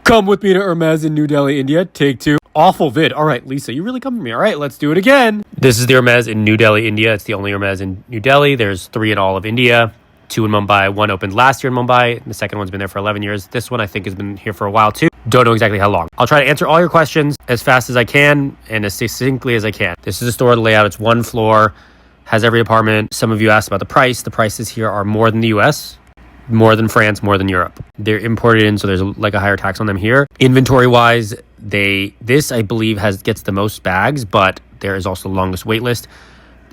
Come with me to Hermes in New Delhi, India. Take 2. Awful vid. All right, Lisa, you really come for me. All right, let's do it again. This is the Hermes in New Delhi, India. It's the only Hermes in New Delhi. There's 3 in all of India. 2 in Mumbai. 1 opened last year in Mumbai. The second one's been there for 11 years. This one I think has been here for a while too. Don't know exactly how long. I'll try to answer all your questions as fast as I can and as succinctly as I can. This is a store layout. It's 1 floor, has every apartment. Some of you asked about the price. The prices here are more than the US, more than France, more than Europe. They're imported in, so there's like a higher tax on them here. Inventory wise, this I believe gets the most bags, but there is also the longest wait list.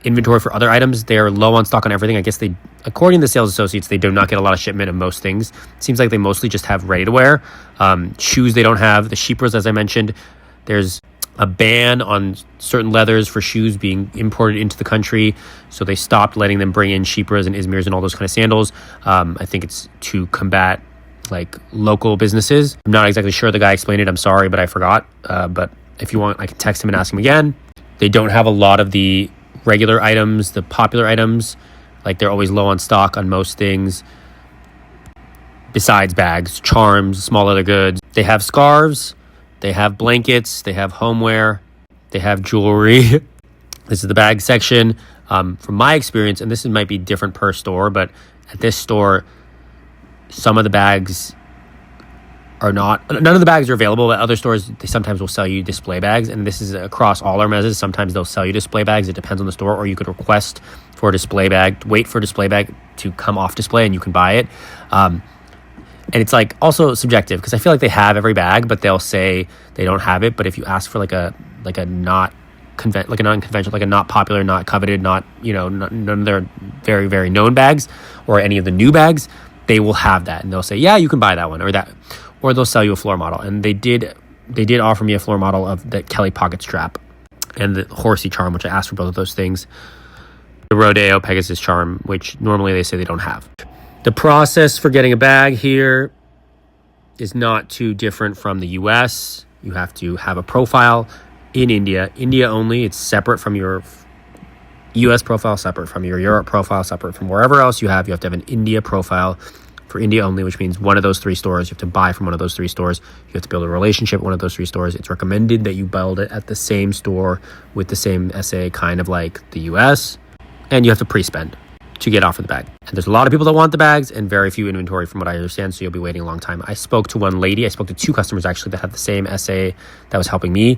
Inventory for other items, they're low on stock on everything. I guess according to the sales associates, they do not get a lot of shipment of most things. Seems like they mostly just have ready to wear. Shoes they don't have. The sheepras, as I mentioned, there's a ban on certain leathers for shoes being imported into the country. So they stopped letting them bring in sheepras and izmirs and all those kind of sandals. I think it's to combat like local businesses. I'm not exactly sure. The guy explained it. I'm sorry, but I forgot. But if you want, I can text him and ask him again. They don't have a lot of the regular items, the popular items. Like they're always low on stock on most things. Besides bags, charms, small leather goods. They have scarves. They have blankets, they have homeware, they have jewelry. This is the bag section. From my experience, and this might be different per store, but at this store, some of the bags are not, none of the bags are available. At other stores, they sometimes will sell you display bags, and this is across all Hermeses. Sometimes they'll sell you display bags. It depends on the store, or you could request for a display bag, wait for a display bag to come off display, and you can buy it. And it's like also subjective because I feel like they have every bag, but they'll say they don't have it. But if you ask for like a non-conventional, like a not popular, not coveted, not, none of their very, very known bags or any of the new bags, they will have that. And they'll say, yeah, you can buy that one or that, or they'll sell you a floor model. And they did offer me a floor model of the Kelly pocket strap and the horsey charm, which I asked for both of those things. The Rodeo Pegasus charm, which normally they say they don't have. The process for getting a bag here is not too different from the US. You have to have a profile in India. India only. It's separate from your US profile, separate from your Europe profile, separate from wherever else you have. You have to have an India profile for India only, which means one of those 3 stores. You have to buy from one of those 3 stores. You have to build a relationship with one of those 3 stores. It's recommended that you build it at the same store with the same SA, kind of like the US. And you have to pre-spend to get offered the bag. And there's a lot of people that want the bags and very few inventory from what I understand, so you'll be waiting a long time. I spoke to one lady, I spoke to 2 customers actually that had the same SA that was helping me,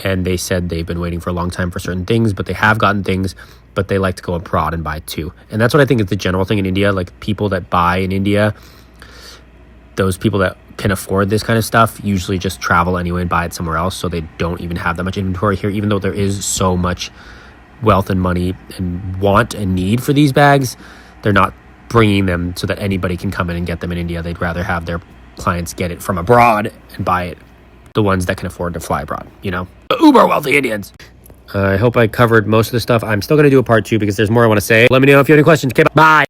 and they said they've been waiting for a long time for certain things, but they have gotten things, but they like to go abroad and buy too. And that's what I think is the general thing in India, like people that buy in India, those people that can afford this kind of stuff usually just travel anyway and buy it somewhere else, so they don't even have that much inventory here, even though there is so much wealth and money and want and need for these bags. They're not bringing them so that anybody can come in and get them in India. They'd rather have their clients get it from abroad and buy it, the ones that can afford to fly abroad, the uber wealthy Indians. I hope I covered most of the stuff. I'm still going to do a part 2 because there's more I want to say. Let me know if you have any questions. Okay, bye.